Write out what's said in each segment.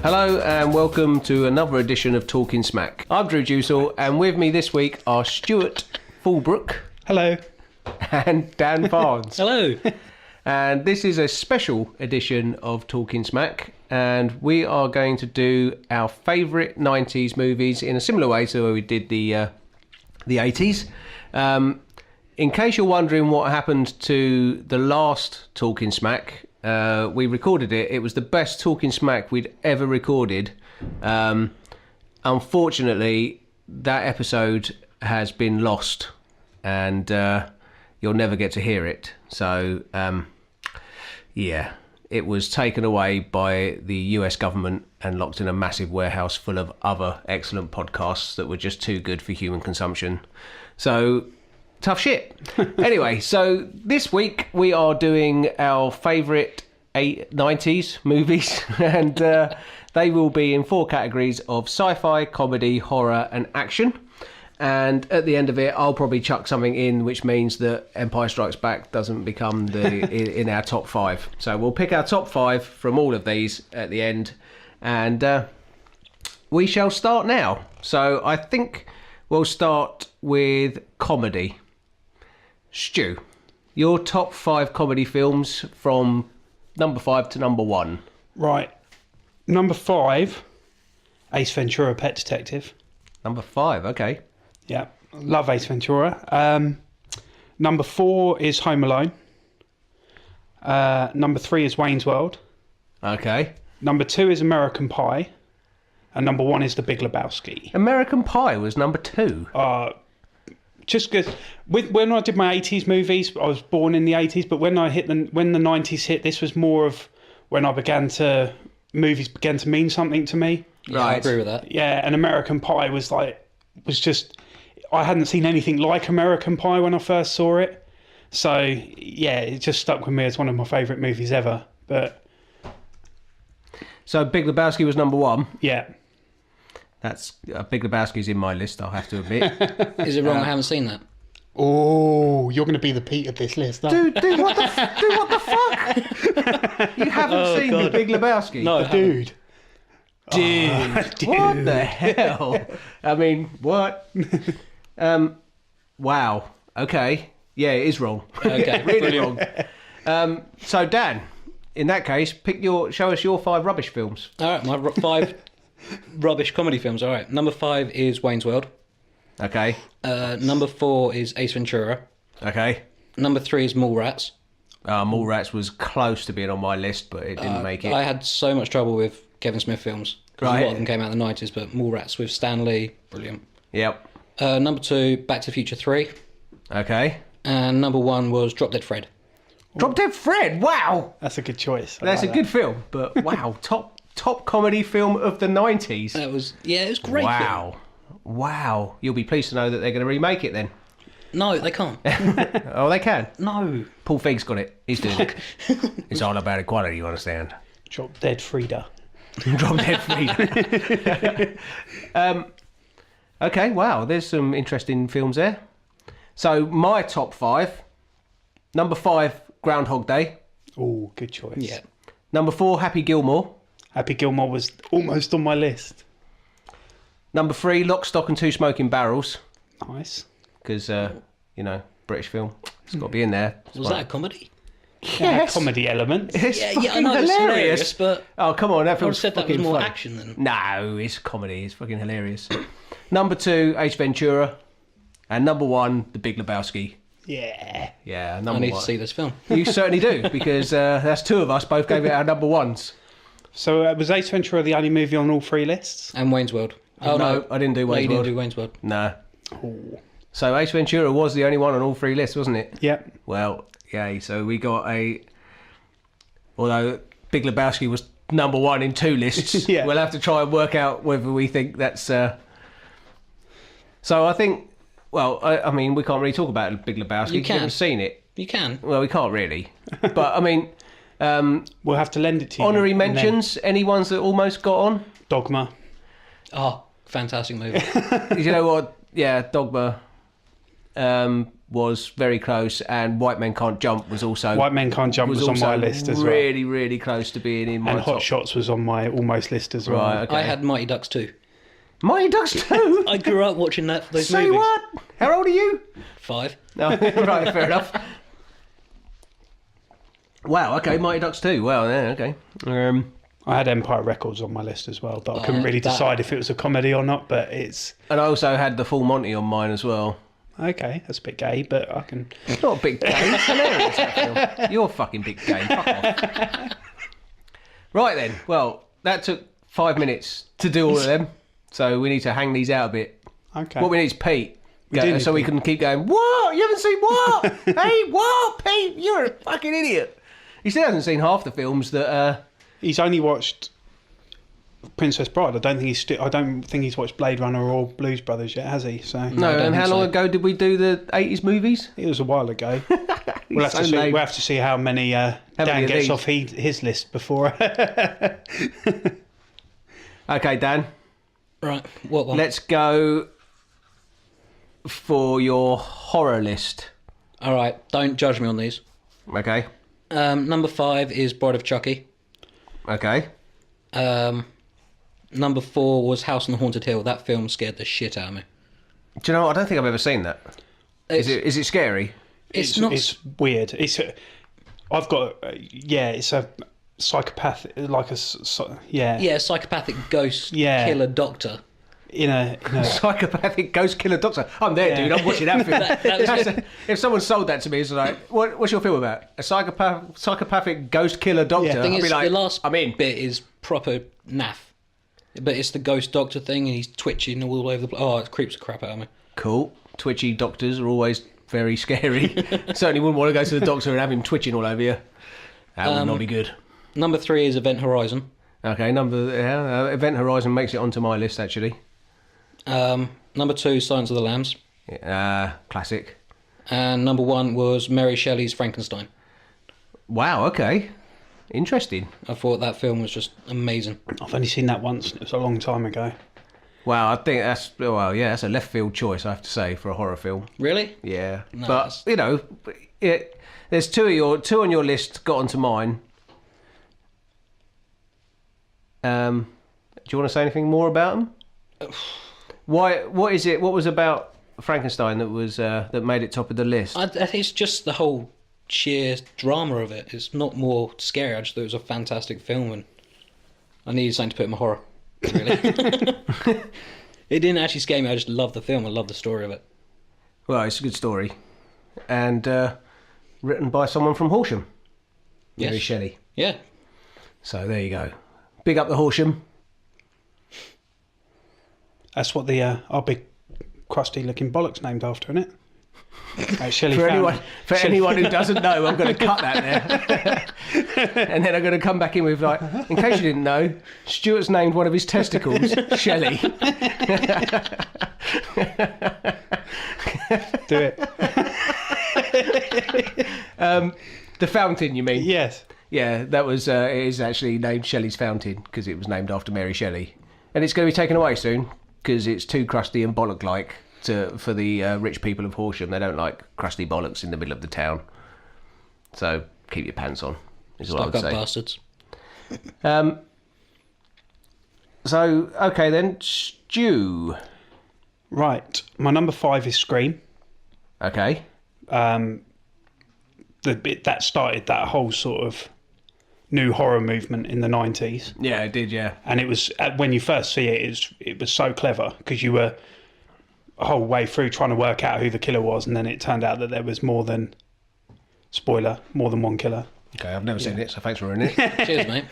Hello and welcome to another edition of Talking Smack. I'm Drew Dusel and with me this week are Stuart Fulbrook. Hello. And Dan Barnes. Hello. And this is a special edition of Talking Smack, and we are going to do our favourite 90s movies in a similar way to where we did the 80s. In case you're wondering what happened to the last Talking Smack, we recorded it. It was the best Talking Smack we'd ever recorded. Unfortunately, that episode has been lost, and you'll never get to hear it. So, yeah, it was taken away by the US government and locked in a massive warehouse full of other excellent podcasts that were just too good for human consumption. So, tough shit. Anyway, so this week we are doing our favourite 90s movies, and they will be in 4 categories of sci-fi, comedy, horror and action. And at the end of it, I'll probably chuck something in which means that Empire Strikes Back doesn't become in our top 5. So we'll pick our top 5 from all of these at the end, and we shall start now. So I think we'll start with comedy. Stu, your top 5 comedy films from number 5 to number 1. Right. Number 5, Ace Ventura, Pet Detective. Number 5, okay. Yeah, love Ace Ventura. Number 4 is Home Alone. Number 3 is Wayne's World. Okay. Number 2 is American Pie. And number 1 is The Big Lebowski. American Pie was number 2. Just because when I did my 80s movies, I was born in the 80s, but when the 90s hit, this was more of when movies began to mean something to me. Yeah, Right. I agree with that. Yeah, and American Pie I hadn't seen anything like American Pie when I first saw it. So, yeah, it just stuck with me as one of my favourite movies ever. But So Big Lebowski was number 1. yeah. That's Big Lebowski's in my list, I'll have to admit. Is it wrong I haven't seen that? Oh, you're going to be the Pete of this list, aren't you? Dude, what the fuck? You haven't seen The Big Lebowski? No, Dude. Dude, what the hell? I mean, what? Wow. Okay. Yeah, it is wrong. Okay, really brilliant. wrong. So Dan, in that case, show us your 5 rubbish films. All right, my 5 rubbish comedy films. All right, number 5 is Wayne's World. Okay. Number 4 is Ace Ventura. Okay. Number 3 is Mallrats. Mallrats was close to being on my list, but it didn't make it. I had so much trouble with Kevin Smith films. 'Cause Right. A lot of them came out in the 90s, but Mallrats with Stan Lee, brilliant. Yep. Number 2, Back to the Future 3. Okay. And number 1 was Drop Dead Fred. Drop Dead Fred. Wow. That's a good choice. That's a good film, but wow, top comedy film of the 90s. It was great. Wow. Wow. You'll be pleased to know that they're going to remake it then. No, they can't. Oh, they can. No. Paul Feig's got it. He's doing it. It's all about equality, you understand? Drop Dead Frida. Drop Dead Fred. Okay, wow. There's some interesting films there. So my top 5. Number 5, Groundhog Day. Oh, good choice. Yeah. Number 4, Happy Gilmore. Happy Gilmore was almost on my list. Number 3, Lock, Stock and Two Smoking Barrels. Nice. Because, British film. It's got to be in there. Was that a comedy? Yes. Comedy element. It's Yeah, I fucking know it's hilarious. hilarious, but Oh, come on. That I would film's have said that was fucking more funny. action than. No, it's comedy. It's fucking hilarious. Number 2, Ace Ventura. And number 1, The Big Lebowski. Yeah. Yeah, I number need 1. to see this film. You certainly do, because that's 2 of us both gave it our number 1s. So was Ace Ventura the only movie on all 3 lists? And Wayne's World. Oh No, I didn't do No, Wayne's you didn't World. do Wayne's World. No. Oh. So Ace Ventura was the only one on all 3 lists, wasn't it? Yep. Well, yay. So we got although Big Lebowski was number 1 in 2 lists, Yeah. we'll have to try and work out whether we think that's... So I think Well, I mean, we can't really talk about Big Lebowski. You can. You've never seen it. You can. Well, we can't really. But, I mean, We'll have to lend it to you. honorary and then mentions, any ones that almost got on? Dogma. Oh, fantastic movie. You know what? Yeah, Dogma was very close, and White Men Can't Jump was also... White Men Can't Jump was on also my list as well. really, really close to being in my And top. Hot Shots was on my almost list as well. Right, okay. I had Mighty Ducks 2. Mighty Ducks 2? I grew up watching those Say movies. what? How old are you? 5. No, right, fair enough. Wow, okay, Mighty Ducks 2. Wow, yeah, okay. I had Empire Records on my list as well, but I couldn't really decide if it was a comedy or not, but it's... And I also had The Full Monty on mine as well. Okay, that's a bit gay, but I can... It's not a big game. It's hilarious, that film. You're a fucking big game. Fuck off. Right then. Well, that took 5 minutes to do all of them. So we need to hang these out a bit. Okay. What we need is Pete. do need So we Pete. can keep going, what? You haven't seen what? Hey, what? Pete, you're a fucking idiot. He still hasn't seen half the films that... He's only watched Princess Bride. I don't think he's watched Blade Runner or Blues Brothers yet, has he? So No, I don't and how think long so. ago did we do the 80s movies? it was a while ago. We'll have, so to see, lame. we'll have to see how many many Dan of gets these? off his list before. Okay, Dan. Right, what one? Let's go for your horror list. All right, don't judge me on these. Okay. Number 5 is Bride of Chucky. Okay. Number 4 was House on the Haunted Hill. That film scared the shit out of me. Do you know what? I don't think I've ever seen that. Is it scary? It's not. It's weird. I've got. It's a psychopath. Like a. Yeah, psychopathic ghost Yeah. killer doctor. In a Psychopathic ghost killer doctor. I'm there, dude. I'm watching that film. that was If someone sold that to me, it's like, what's your film about? A psychopathic ghost killer doctor? Yeah. thing I'd is, be like, the last I'm in. bit is proper naff. But it's the ghost doctor thing, and he's twitching all over the place. Oh, it creeps the crap out of me. Cool. Twitchy doctors are always very scary. Certainly wouldn't want to go to the doctor and have him twitching all over you. That would not be good. Number 3 is Event Horizon. Okay, Event Horizon makes it onto my list, actually. Number 2, Silence of the Lambs. Classic. And number 1 was Mary Shelley's Frankenstein. Wow, okay. Interesting. I thought that film was just amazing. I've only seen that once. It was a long time ago. Wow, I think that's a left field choice, I have to say, for a horror film. Really? Yeah, No, but that's- there's two on your list got onto mine. Do you want to say anything more about them? Why? What is it? What was about Frankenstein that was that made it top of the list? I think it's just the whole sheer drama of it. It's not more scary. I just thought it was a fantastic film, and I needed something to put in my horror. Really, it didn't actually scare me. I just loved the film. I loved the story of it. Well, it's a good story, and written by someone from Horsham, Mary Yes. Shelley. Yeah, So there you go. Big up the Horsham. That's what our big crusty looking bollocks named after, isn't it? Shelley For found- anyone who doesn't know, I'm going to cut that there. And then I'm going to come back in with, like, in case you didn't know, Stuart's named one of his testicles Shelley. Do it. The fountain, you mean? Yes. Yeah, that was, it is actually named Shelley's Fountain because it was named after Mary Shelley. And it's going to be taken away soon because it's too crusty and bollock-like for the rich people of Horsham. They don't like crusty bollocks in the middle of the town. So keep your pants on, is what I stuck would up say. bastards. So, okay then, Stu. Right. My number 5 is Scream. Okay. The bit that started that whole sort of new horror movement in the 90s. Yeah, it did, yeah. And it was, when you first see it, it was so clever because you were a whole way through trying to work out who the killer was, and then it turned out that there was more than one killer. Okay, I've never seen it, so thanks for ruining it. Cheers, mate.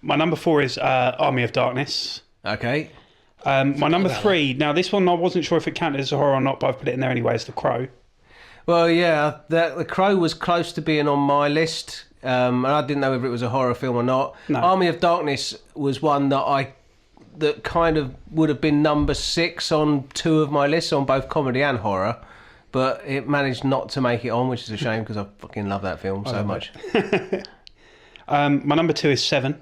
My number 4 is Army of Darkness. Okay. My number about 3, now this one I wasn't sure if it counted as a horror or not, but I've put it in there anyway, is The Crow. Well, yeah, the Crow was close to being on my list, and I didn't know whether it was a horror film or not. No. Army of Darkness was one that I that kind of would have been number 6 on 2 of my lists, on both comedy and horror, but it managed not to make it on, which is a shame because I fucking love that film so much. My number 2 is Seven.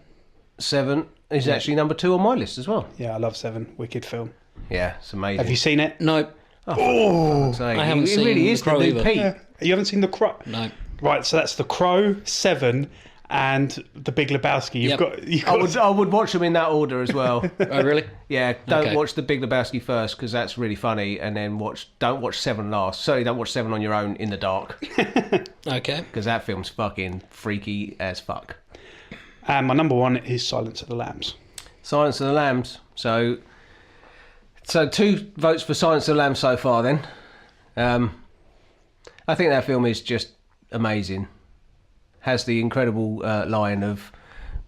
Seven is actually number 2 on my list as well. Yeah, I love Seven. Wicked film. Yeah, it's amazing. Have you seen it? No, I haven't seen It really The is the Crow new either. Pete. Yeah. You haven't seen The Crow? no. Right, so that's The Crow, Seven, and The Big Lebowski. You've got. I would watch them in that order as well. Oh, really? Yeah, don't Okay. watch The Big Lebowski first because that's really funny, and then don't watch Seven last. Certainly don't watch Seven on your own in the dark Okay. because that film's fucking freaky as fuck. And my number 1 is Silence of the Lambs. Silence of the Lambs. So 2 votes for Silence of the Lambs so far then. I think that film is just amazing. Has the incredible line of,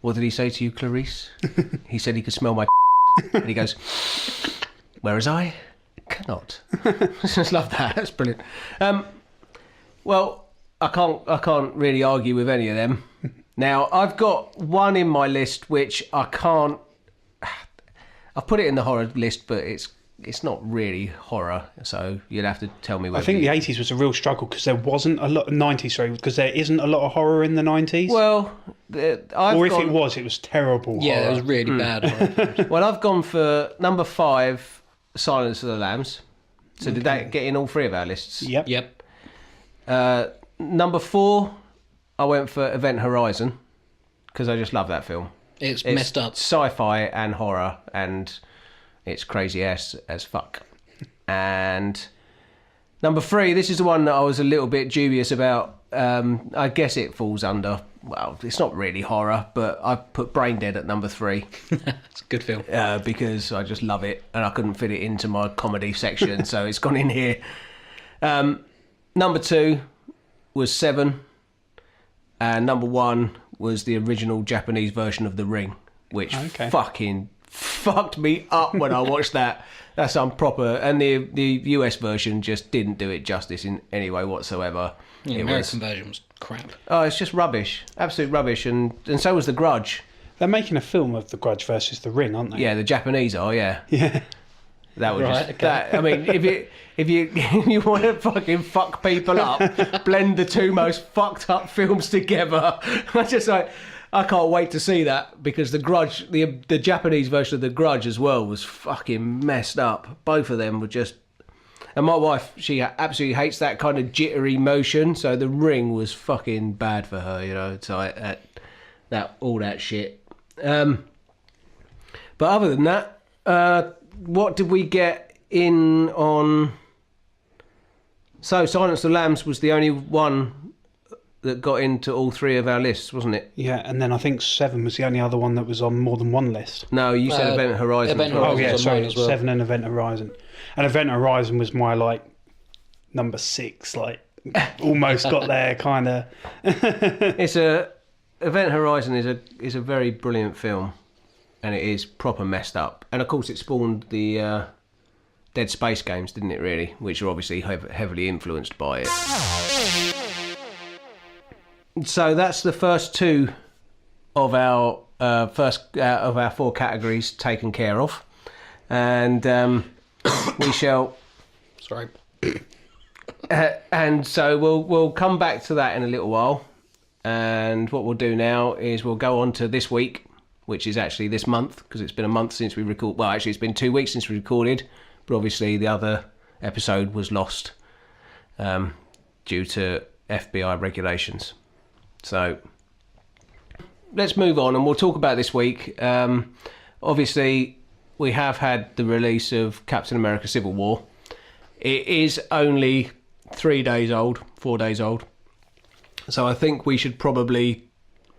what did he say to you, Clarice? He said he could smell my and he goes, whereas I cannot. I just love that. That's brilliant. Well, I can't really argue with any of them. Now, I've got one in my list which I can't... I've put it in the horror list, but it's not really horror, so you'd have to tell me whether... I think the 80s was a real struggle because there wasn't a lot... 90s, sorry, because there isn't a lot of horror in the 90s. Well, or if it was terrible Yeah, horror. it was really bad. horror. Well, I've gone for number 5, Silence of the Lambs. So did that get in all 3 of our lists? Yep. Yep. Number 4, I went for Event Horizon because I just love that film. It's messed up. Sci-fi and horror, and it's crazy as fuck. And number 3, this is the one that I was a little bit dubious about. I guess it falls under, well, it's not really horror, but I put Brain Dead at number 3 It's a good film. because I just love it, and I couldn't fit it into my comedy section, so it's gone in here. Number 2 was Seven, and number 1 was the original Japanese version of The Ring, which fucking fucked me up when I watched that. That's improper, and the US version just didn't do it justice in any way whatsoever. The American version was crap. Oh, it's just rubbish, absolute rubbish, and so was The Grudge. They're making a film of The Grudge versus The Ring, aren't they? Yeah, the Japanese are, yeah. Yeah. That was Right, just okay. that. I mean, if you want to fucking fuck people up, blend the 2 most fucked up films together. I can't wait to see that because The Grudge, the Japanese version of The Grudge as well, was fucking messed up. Both of them were just. And my wife, she absolutely hates that kind of jittery motion. So The Ring was fucking bad for her, you know. So that all that shit. But other than that. What did we get in on... So Silence of the Lambs was the only one that got into all 3 of our lists, wasn't it? Yeah, and then I think Seven was the only other one that was on more than one list. No, you said Event Horizon. Event as well. Oh, yeah, on sorry, mine as well. Seven and Event Horizon. And Event Horizon was my, number 6, almost got there, kind of. Event Horizon is a very brilliant film, and it is proper messed up. And of course, it spawned the Dead Space games, didn't it? Really, which are obviously heavily influenced by it. So that's the first 2 of our of our 4 categories taken care of, and we shall. Sorry. And so we'll come back to that in a little while. And what we'll do now is we'll go on to this week, which is actually this month, because it's been a month since we recorded. Well, actually, it's been 2 weeks since we recorded, but obviously the other episode was lost due to FBI regulations. So let's move on, and we'll talk about this week. Obviously, we have had the release of Captain America Civil War. It is only 4 days old. So I think we should probably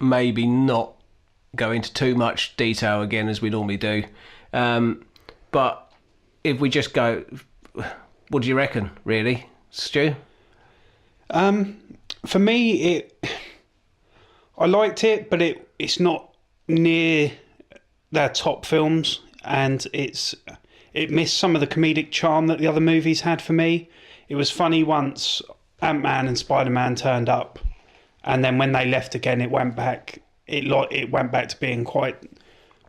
maybe not go into too much detail again as we normally do. But if we just go, what do you reckon, really, Stu? For me, I liked it, but it's not near their top films, and it missed some of the comedic charm that the other movies had for me. It was funny once Ant-Man and Spider-Man turned up, and then when they left again, it went back. It went back to being quite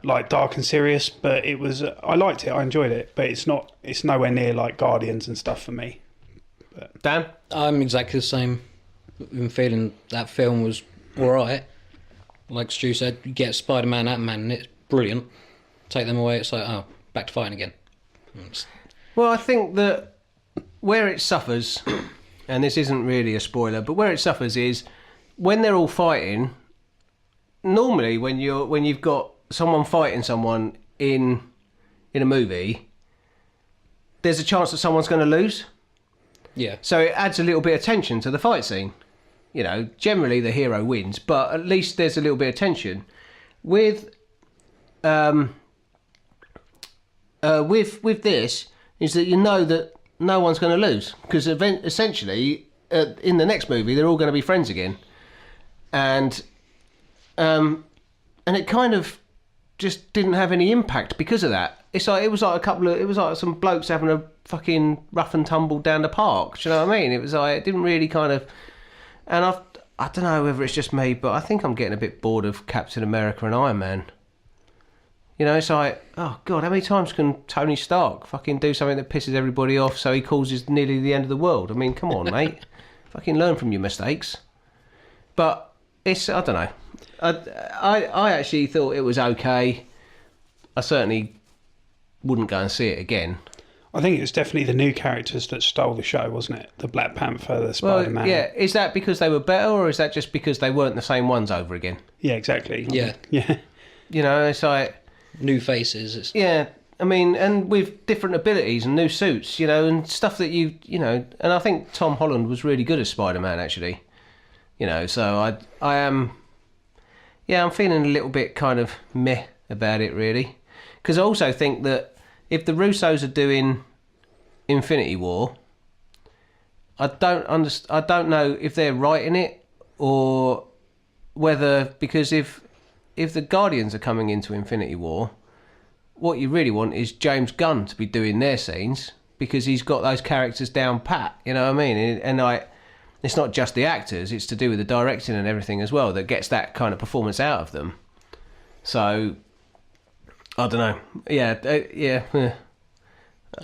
like dark and serious, but it was. I liked it. I enjoyed it, but it's not. It's nowhere near like Guardians and stuff for me. Dan? I'm exactly the same. I'm feeling that film was alright. Like Stu said, you get Spider-Man, Ant-Man, and it's brilliant. Take them away, it's like, oh, back to fighting again. Well, I think that where it suffers, and this isn't really a spoiler, but where it suffers is when they're all fighting. Normally, when you've got someone fighting someone in a movie, there's a chance that someone's going to lose. Yeah. So it adds a little bit of tension to the fight scene. You know, generally the hero wins, but at least there's a little bit of tension. With this, is that you know that no one's going to lose, because essentially in the next movie they're all going to be friends again, and it kind of just didn't have any impact because of that. It was like some blokes having a fucking rough and tumble down the park. Do you know what I mean? It was like, it didn't really kind of, and I don't know whether it's just me, but I think I'm getting a bit bored of Captain America and Iron Man. You know, it's like, oh God, how many times can Tony Stark fucking do something that pisses everybody off so he causes nearly the end of the world? I mean, come on, mate. Fucking learn from your mistakes. But it's, I don't know. I actually thought it was okay. I certainly wouldn't go and see it again. I think it was definitely the new characters that stole the show, wasn't it? The Black Panther, the Spider-Man. Well, yeah. Is that because they were better, or is that just because they weren't the same ones over again? Yeah, exactly. Yeah. Yeah. You know, it's like... New faces. It's... Yeah, I mean, and with different abilities and new suits, you know, and stuff that you know... And I think Tom Holland was really good as Spider-Man, actually. You know, so I am... Yeah, I'm feeling a little bit kind of meh about it, really. Because I also think that if the Russos are doing Infinity War, I don't know if they're writing it, or whether, because if the Guardians are coming into Infinity War, what you really want is James Gunn to be doing their scenes, because he's got those characters down pat. You know what I mean? And it's not just the actors; it's to do with the directing and everything as well that gets that kind of performance out of them. So I don't know. Yeah.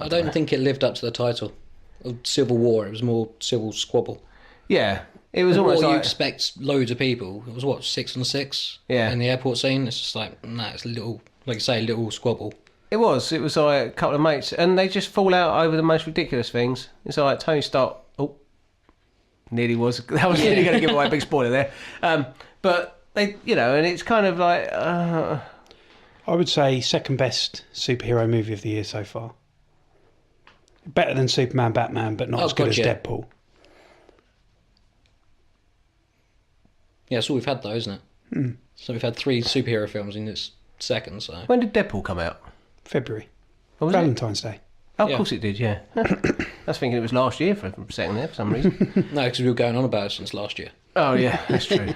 I don't think it lived up to the title of Civil War. It was more Civil Squabble. Yeah, it was almost you like... expect loads of people. It was, what, 6 on 6? Yeah. In the airport scene? It's just like, nah, it's a little, like you say, a little squabble. It was like a couple of mates, and they just fall out over the most ridiculous things. It's like Tony Stark... Oh, nearly was... That was nearly going to give away a big spoiler there. But, they, you know, and it's kind of like... I would say second best superhero movie of the year so far. Better than Superman, Batman, but not as good as Deadpool. Yeah, that's all we've had though, isn't it? Mm. So we've had 3 superhero films in this second, so... When did Deadpool come out? February. Oh, was Valentine's Day. Oh, of course it did, yeah. I was thinking it was last year for a second there, for some reason. No, because we were going on about it since last year. Oh, yeah, that's true.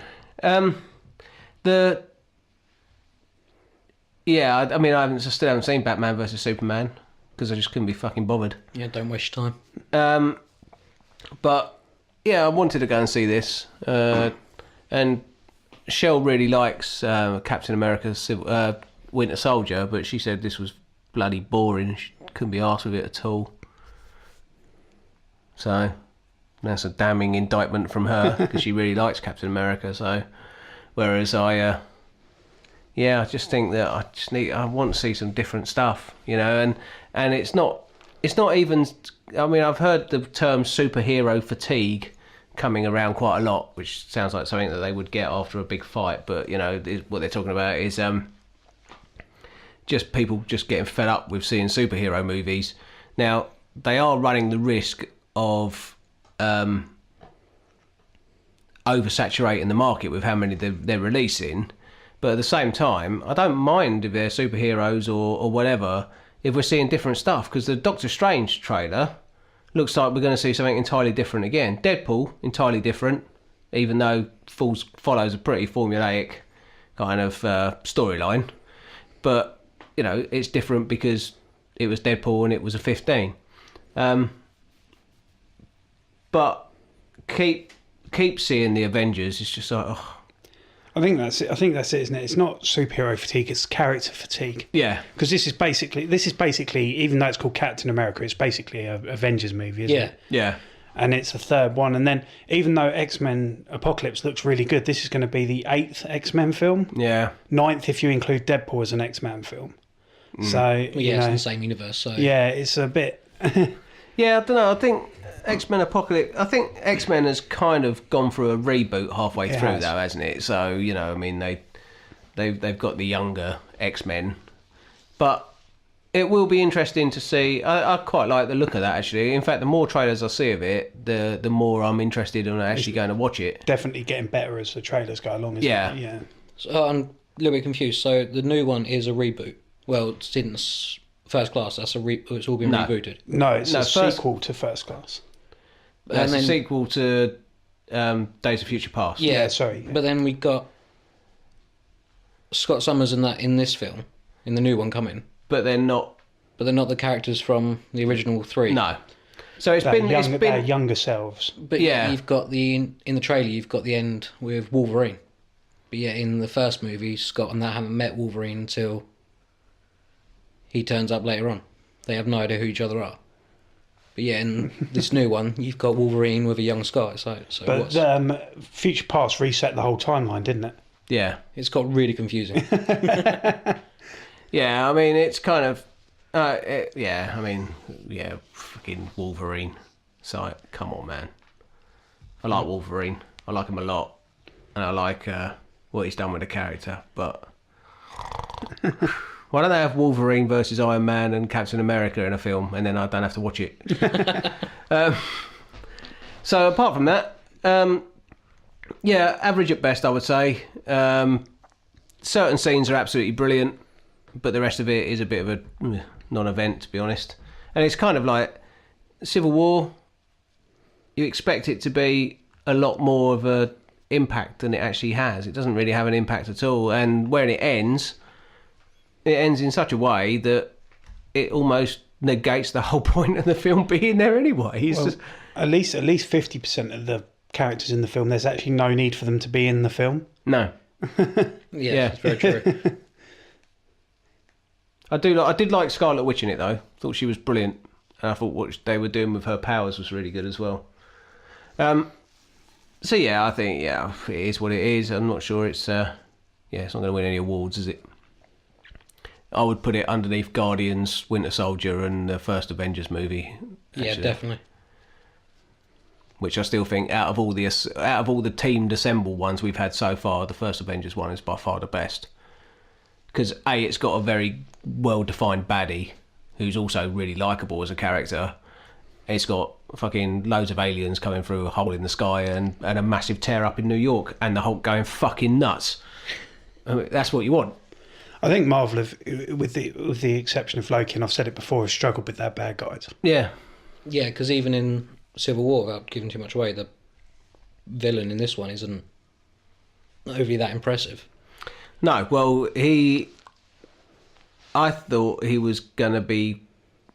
Yeah, I mean, I still haven't seen Batman versus Superman, because I just couldn't be fucking bothered. Yeah, don't waste your time. But, yeah, I wanted to go and see this. And Shell really likes Captain America Winter Soldier, but she said this was bloody boring. She couldn't be arsed with it at all. So, that's a damning indictment from her, because she really likes Captain America. So, whereas I just think that I want to see some different stuff, you know, and it's not even, I mean, I've heard the term superhero fatigue coming around quite a lot, which sounds like something that they would get after a big fight, but, you know, what they're talking about is just people just getting fed up with seeing superhero movies. Now, they are running the risk of oversaturating the market with how many they're releasing. But at the same time, I don't mind if they're superheroes or whatever, if we're seeing different stuff, because the Doctor Strange trailer looks like we're going to see something entirely different again. Deadpool, entirely different, even though follows a pretty formulaic kind of storyline. But, you know, it's different because it was Deadpool and it was a 15. But keep seeing the Avengers. It's just like, oh. I think that's it. Isn't it? It's not superhero fatigue; it's character fatigue. Yeah. Because this is basically, even though it's called Captain America, it's basically a Avengers movie, isn't it? Yeah. And it's the third one. And then, even though X-Men Apocalypse looks really good, this is going to be the 8th X-Men film. Yeah. 9th if you include Deadpool as an X-Men film. So Well, yeah, it's in the same universe. So yeah, it's a bit. Yeah, I don't know. I think X-Men Apocalypse. I think X-Men has kind of gone through a reboot halfway It through, has. though, hasn't it? So I mean, they've got the younger X-Men, but it will be interesting to see. I quite like the look of that, actually. In fact, the more trailers I see of it, the more I'm interested in actually going to watch it. Definitely getting better as the trailers go along, isn't Yeah. it? Yeah. So I'm a little bit confused. So the new one is a reboot. Well, since First Class, it's all been No. rebooted. No, it's a first- sequel to First Class. That's then- a sequel to Days of Future Past. Yeah, sorry. But then we got Scott Summers in this film, in the new one coming. But they're not. But they're not the characters from the original 3. No. So it's They're been younger selves. But Yeah. you've got in the trailer, you've got the end with Wolverine. But yeah, in the first movie, Scott and that haven't met Wolverine until he turns up later on. They have no idea who each other are. But yeah, in this new one, you've got Wolverine with a young Scott. So But Future Past reset the whole timeline, didn't it? yeah. it's got really confusing. Yeah, I mean, it's kind of. Fucking Wolverine. So, come on, man. I like Wolverine. I like him a lot. And I like what he's done with the character. But why don't they have Wolverine versus Iron Man and Captain America in a film, and then I don't have to watch it? So, apart from that, average at best, I would say. Certain scenes are absolutely brilliant, but the rest of it is a bit of a non-event, to be honest. And it's kind of like Civil War. You expect it to be a lot more of a impact than it actually has. It doesn't really have an impact at all. And when it ends in such a way that it almost negates the whole point of the film being there anyway. It's just, At least 50% of the characters in the film, there's actually no need for them to be in the film. no. Yeah, it's very true. I did like Scarlet Witch in it though. Thought she was brilliant, and I thought what they were doing with her powers was really good as well. So yeah, I think it is what it is. I'm not sure it's it's not going to win any awards, is it? I would put it underneath Guardians, Winter Soldier, and the first Avengers movie. Yeah, actually, definitely. Which I still think out of all the teamed assembled ones we've had so far, the first Avengers one is by far the best. Because it's got a very well-defined baddie who's also really likeable as a character. It's got fucking loads of aliens coming through a hole in the sky and a massive tear up in New York and the Hulk going fucking nuts. I mean, that's what you want. I think Marvel, with the exception of Loki, and I've said it before, has struggled with their bad guys. Yeah. Yeah, because even in Civil War, without giving too much away, the villain in this one isn't overly that impressive. No, well, I thought he was going to be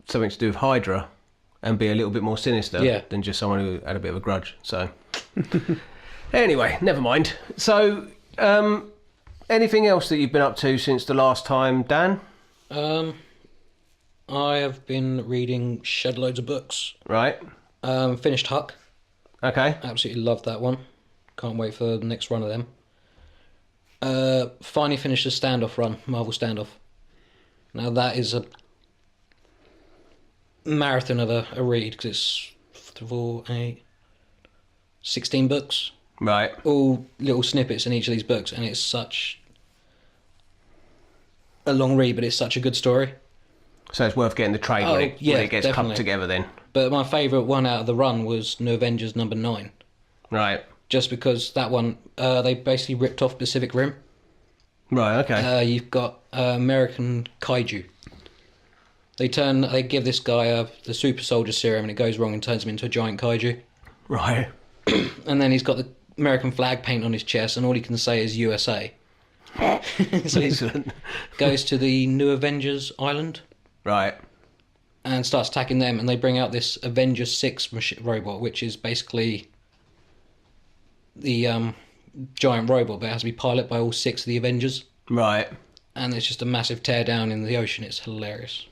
something to do with Hydra and be a little bit more sinister than just someone who had a bit of a grudge. So, anyway, never mind. So, anything else that you've been up to since the last time, Dan? I have been reading shed loads of books. Right. Finished Huck. Okay. Absolutely loved that one. Can't wait for the next run of them. Finally finished the Standoff run, Marvel Standoff. Now that is a marathon of a read because it's 16 books. Right. All little snippets in each of these books, and it's such a long read, but it's such a good story. So it's worth getting the trade when it gets definitely. cut together then. But my favourite one out of the run was New Avengers number 9. Right. Just because that one, they basically ripped off Pacific Rim. Right, okay. You've got American Kaiju. They give this guy the super soldier serum and it goes wrong and turns him into a giant Kaiju. Right. And then he's got the American flag paint on his chest and all he can say is USA. So he goes to the New Avengers Island. Right. And starts attacking them, and they bring out this Avengers 6 robot, which is basically the giant robot, but it has to be piloted by all 6 of the Avengers. Right. And it's just a massive teardown in the ocean. It's hilarious.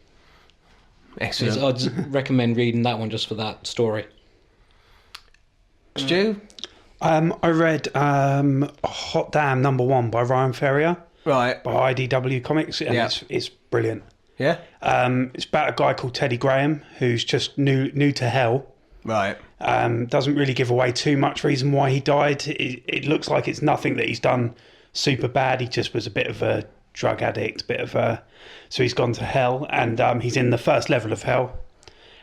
Excellent. I'd just recommend reading that one just for that story. Stu? I read Hot Damn #1 by Ryan Ferrier Right. by IDW Comics, and it's brilliant. Yeah? It's about a guy called Teddy Graham who's just new to hell. Right. Doesn't really give away too much reason why he died. It looks like it's nothing that he's done super bad. He just was a bit of a drug addict, so he's gone to hell, and he's in the first level of hell,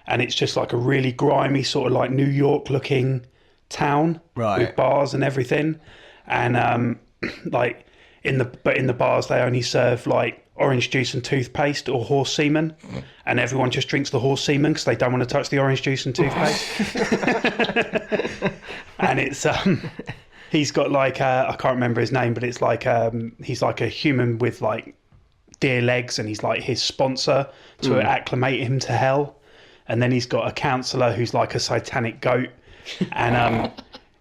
and it's just like a really grimy sort of like New York looking town, right, with bars and everything, and like in the bars they only serve like orange juice and toothpaste or horse semen, and everyone just drinks the horse semen because they don't want to touch the orange juice and toothpaste. And it's he's got like I can't remember his name, but it's like he's like a human with like deer legs, and he's like his sponsor to acclimate him to hell. And then he's got a counsellor who's like a satanic goat, and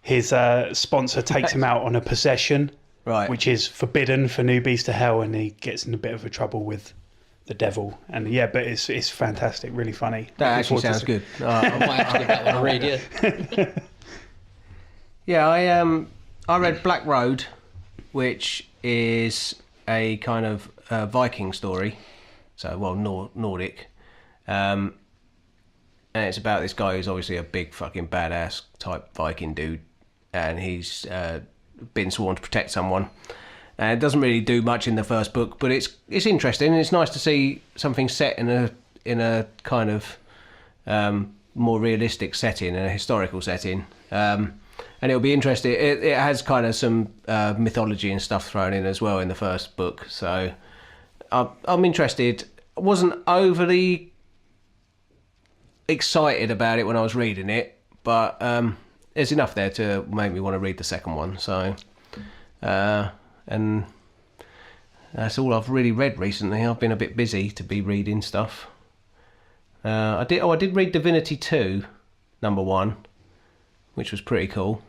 his sponsor takes him out on a possession, right, which is forbidden for newbies to hell, and he gets in a bit of a trouble with the devil. And yeah, but it's fantastic, really funny. That actually sounds good. I might have to give that one a read, yeah. Yeah, I read Black Road, which is a kind of Viking story, so Nordic, and it's about this guy who's obviously a big fucking badass type Viking dude, and he's been sworn to protect someone. And it doesn't really do much in the first book, but it's interesting, and it's nice to see something set in a kind of more realistic setting, in a historical setting. And it'll be interesting. It has kind of some mythology and stuff thrown in as well in the first book. So I'm interested. I wasn't overly excited about it when I was reading it, but there's enough there to make me want to read the second one. So, and that's all I've really read recently. I've been a bit busy to be reading stuff. I did read Divinity 2, #1, which was pretty cool.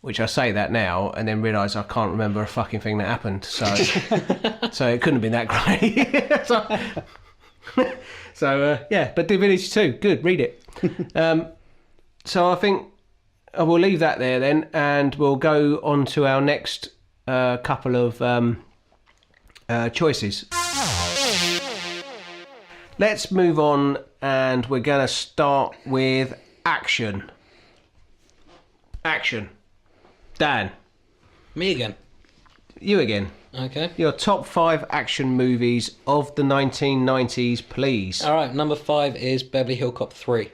Which I say that now and then realise I can't remember a fucking thing that happened. So it couldn't have been that great. so yeah, but Divinity 2, good, read it. So I think I will leave that there then, and we'll go on to our next couple of choices. Let's move on, and we're going to start with action. Dan. Me again. You again. Okay. Your top 5 action movies of the 1990s, please. All right, number 5 is Beverly Hills Cop 3.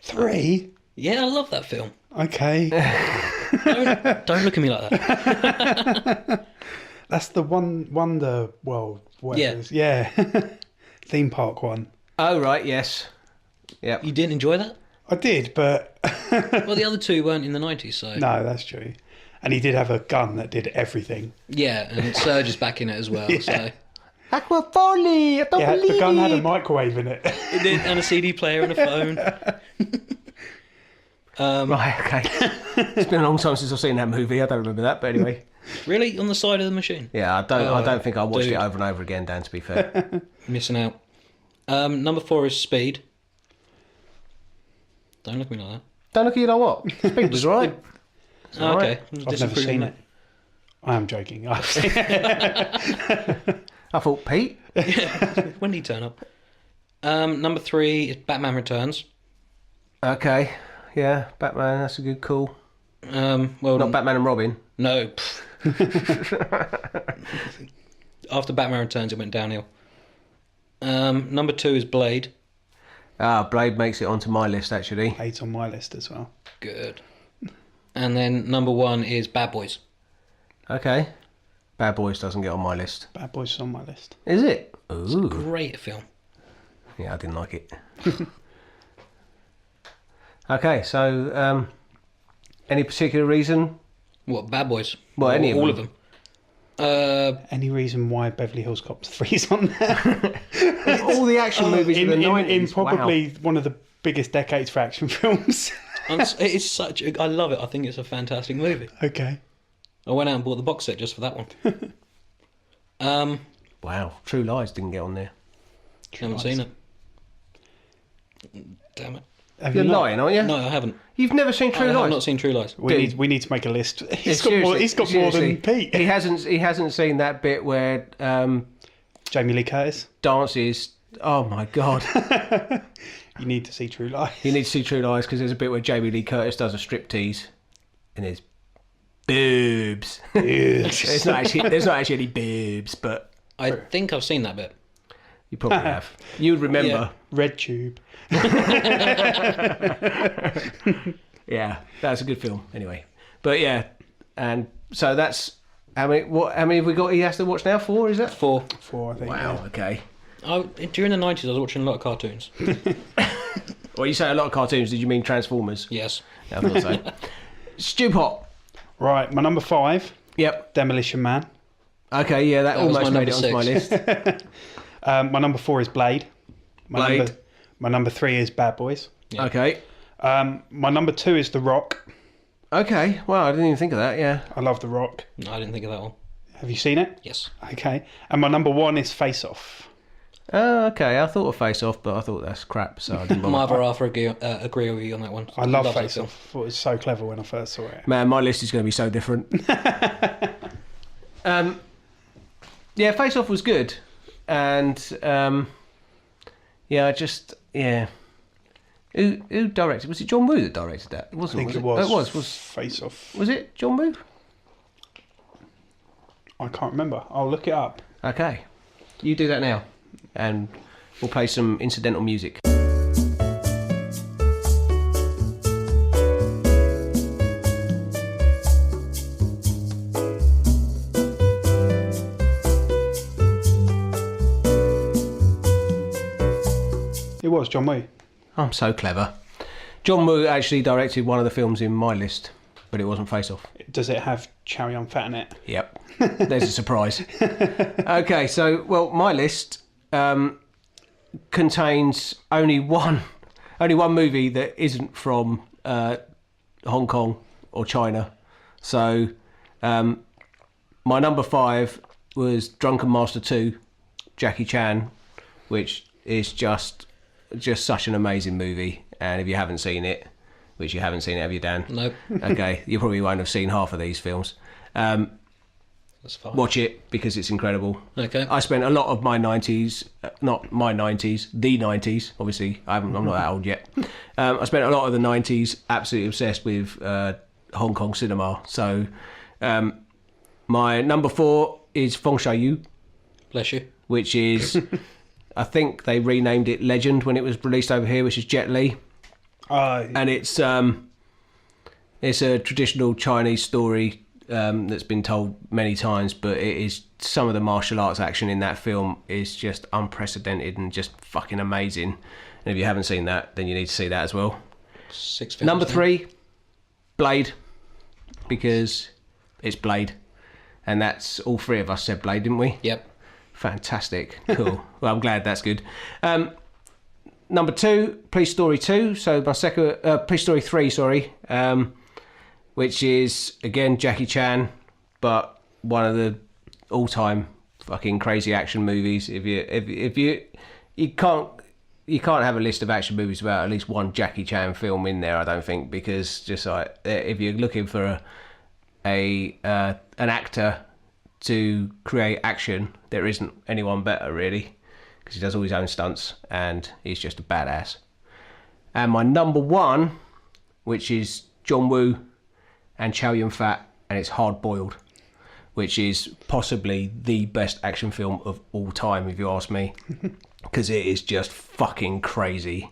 3? Yeah, I love that film. Okay. Don't look at me like that. That's the Wonder World. Yeah. It is. Yeah. Theme park one. Oh, right, yes. Yep. You didn't enjoy that? I did, but... Well, the other two weren't in the 90s, so... No, that's true. And he did have a gun that did everything. Yeah, and Surge is back in it as well, so... Aqua Foley, I don't believe the gun had a it. microwave in it. It did, and a CD player and a phone. Right, okay. It's been a long time since I've seen that movie. I don't remember that, but anyway. Really? On the side of the machine? Yeah, I don't think I watched dude. it over and over again, Dan, to be fair. Missing out. Number 4 is Speed. Don't look at me like that. Don't look at you like what? Speed was right. Oh, okay. I've never seen it. I am joking. I've seen it. I thought, Pete? When did he turn up? Number 3 is Batman Returns. Okay, yeah, Batman, that's a good call. Well, Not Batman and Robin. No. After Batman Returns, it went downhill. Number 2 is Blade. Blade makes it onto my list, actually. Blade's on my list as well. Good. And then number 1 is Bad Boys. Okay. Bad Boys doesn't get on my list. Bad Boys is on my list. Is it? Ooh. Great film. Yeah, I didn't like it. Okay, so any particular reason? What, Bad Boys? Well, any of all them. of them. Any reason why Beverly Hills Cop 3's on there? All the action movies in the 90s. In probably one of the biggest decades for action films. It's such. I love it. I think it's a fantastic movie. Okay. I went out and bought the box set just for that one. Wow, True Lies didn't get on there. Haven't seen it. Damn it. Have You're you not? lying, aren't you? No, I haven't. You've never seen True I Lies? have not seen True Lies. We need to make a list. He's Yeah, got more than Pete. He hasn't seen that bit where Jamie Lee Curtis. dances. Oh my god! You need to see True Lies. You need to see True Lies because there's a bit where Jamie Lee Curtis does a striptease, and there's boobs. There's not actually any boobs, but I think I've seen that bit. you probably have. You would remember. Yeah. Red Tube. Yeah, that's a good film. Anyway, but yeah, and so that's how many. How many have we got? He has to watch now. 4, is it? 4. 4, I think. Wow. Okay. During the 90s, I was watching a lot of cartoons. Well, you say a lot of cartoons. Did you mean Transformers? Yes. Yeah, I thought so. Stu Pot. Right, my number 5, Yep. Demolition Man. Okay. Yeah, that was almost my made it number onto my 6. list. My number 4 is Blade. Blade. My number 3 is Bad Boys. Yeah. Okay. My number 2 is The Rock. Okay. Well, I didn't even think of that. Yeah. I love The Rock. No, I didn't think of that one. Have you seen it? Yes. Okay. And my number 1 is Face Off. Oh, okay. I thought of Face Off, but I thought that's crap, so I didn't My bother. other half agree with you on that one. I love that Face film. Off. I thought it was so clever when I first saw it. Man, my list is going to be so different. Yeah, Face Off was good, and yeah, Who directed? Was it John Woo that directed that? It I wasn't. think it was. was. It was. Face Off. Was it John Woo? I can't remember. I'll look it up. Okay, you do that now, and we'll play some incidental music. It was John Woo. I'm so clever. John Woo actually directed one of the films in my list, but it wasn't Face Off. Does it have Chow Yun-fat in it? Yep. There's a surprise. Okay, so, well, my list contains only one movie that isn't from Hong Kong or China. So, my number 5 was Drunken Master 2, Jackie Chan, which is just such an amazing movie. And if you haven't seen it, which you haven't seen it, have you, Dan? Nope. Okay, you probably won't have seen half of these films. That's fine. Watch it because it's incredible. Okay. I spent a lot of my 90s, not my 90s, the 90s, obviously, I'm not that old yet. I spent a lot of the 90s absolutely obsessed with Hong Kong cinema. So my number 4 is Feng Shui, Bless you. which is, I think they renamed it Legend when it was released over here, which is Jet Li. And it's a traditional Chinese story that's been told many times, but it is some of the martial arts action in that film is just unprecedented and just fucking amazing. And if you haven't seen that, then you need to see that as well. 6 films. Number then. 3, Blade, because it's Blade, and that's all 3 of us said Blade, didn't we? Yep. Fantastic, cool. Well, I'm glad that's good. Number 2, Police Story 2. So my second, Police Story 3, sorry, which is again Jackie Chan, but one of the all-time fucking crazy action movies. If you can't have a list of action movies without at least one Jackie Chan film in there, I don't think, because just like if you're looking for an actor to create action, there isn't anyone better really, because he does all his own stunts and he's just a badass. And my number 1, which is John Woo and Chow Yun-fat, and it's Hard Boiled, which is possibly the best action film of all time, if you ask me, because it is just fucking crazy.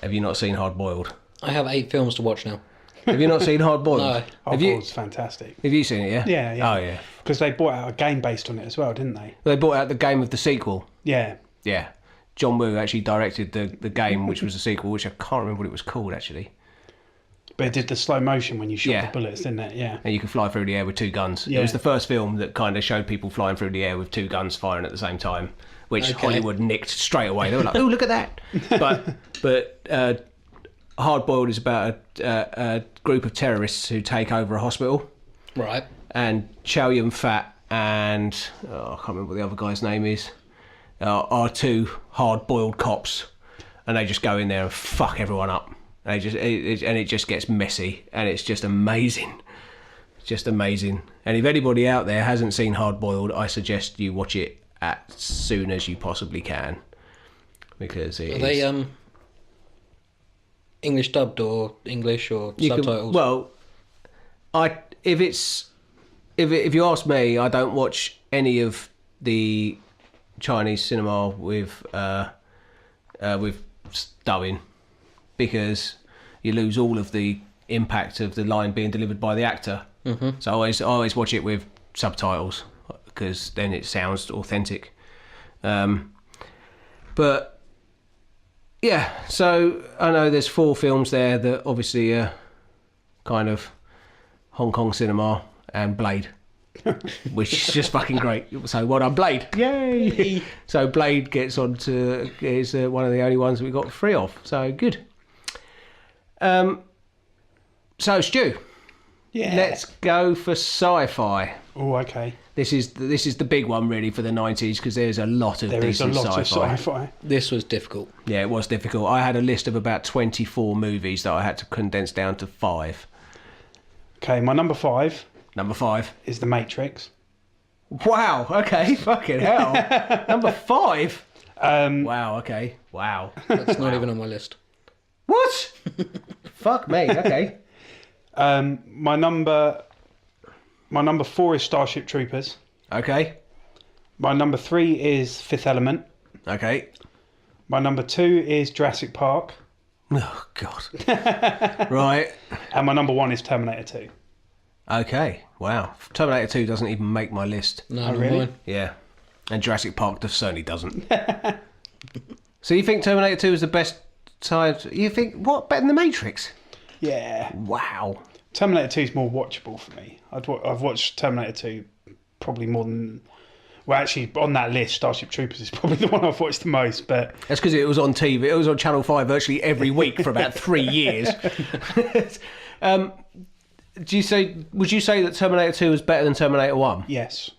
Have you not seen Hard Boiled? I have 8 films to watch now. Have you not seen Hard Boiled? No. Hard Boiled's fantastic. Have you seen it, yeah? Yeah, yeah. Oh, yeah. Because they brought out a game based on it as well, didn't they? They brought out the game of the sequel. Yeah. Yeah. John Woo actually directed the game, which was a sequel, which I can't remember what it was called, actually. But it did the slow motion when you shot Yeah. the bullets, didn't it? Yeah. And you could fly through the air with 2 guns. Yeah. It was the first film that kind of showed people flying through the air with 2 guns firing at the same time, which Okay. Hollywood nicked straight away. They were like, "Oh, look at that!" But Hard Boiled is about a group of terrorists who take over a hospital, Right. and Chow Yun Fat and I can't remember what the other guy's name is, are two hard-boiled cops, and they just go in there and fuck everyone up. And it just gets messy, and it's just amazing. Just amazing. And if anybody out there hasn't seen Hard Boiled, I suggest you watch it as soon as you possibly can, because Are they English dubbed or English or subtitles? If you ask me, I don't watch any of the Chinese cinema with dubbing, because you lose all of the impact of the line being delivered by the actor. Mm-hmm. So I always watch it with subtitles, because then it sounds authentic. But yeah, so I know there's 4 films there that obviously are kind of Hong Kong cinema, and Blade, which is just fucking great. So well done, Blade! Yay! So Blade is one of the only ones we got 3 of. So good. So Stu, Yeah. let's go for sci-fi. Oh, okay. This is the big one really for the 90s, because there's a lot of There is a decent lot of sci-fi. sci-fi. This was difficult. Yeah, it was difficult. I had a list of about 24 movies that I had to condense down to 5. Okay, my number 5 Number 5. is The Matrix. Wow. Okay. Fucking hell. Number 5. Um, Wow. Okay. Wow. That's not even on my list. What? Fuck me. Okay. my number 4 is Starship Troopers. Okay. My number 3 is Fifth Element. Okay. My number 2 is Jurassic Park. Oh God. Right. And my number 1 is Terminator 2. Okay. Wow. Terminator 2 doesn't even make my list. No, Oh, not really? mine. Yeah. And Jurassic Park certainly doesn't. So you think Terminator 2 is the best side? You think what? Better than The Matrix? Yeah. Wow. Terminator 2 is more watchable for me. I've watched Terminator 2 probably more than... Well, actually, on that list, Starship Troopers is probably the one I've watched the most, but... That's because it was on TV. It was on Channel 5 virtually every week for about 3 years. Would you say that Terminator 2 is better than Terminator 1? Yes.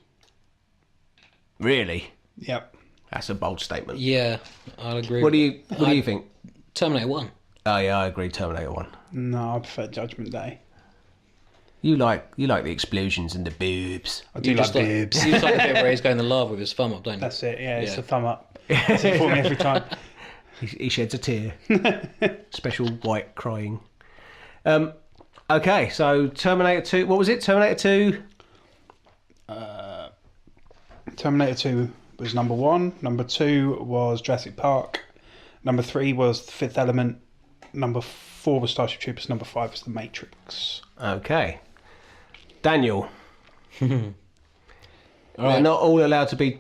Really? Yep. That's a bold statement. Yeah, I'll agree. What do you think? Terminator 1. Oh yeah, I agree. Terminator 1. No, I prefer Judgment Day. You like the explosions and the boobs. I do like boobs. You just like the bit where he's going to lava with his thumb up, don't you? That's it, yeah, it's Yeah. a thumb up. That's it for me every time. He sheds a tear. Special white crying. Okay, so Terminator 2. What was it? Terminator 2. Terminator 2 was number 1. Number 2 was Jurassic Park. Number 3 was Fifth Element. Number 4 was Starship Troopers. Number 5 was The Matrix. Okay. Daniel. They're right. not all allowed to be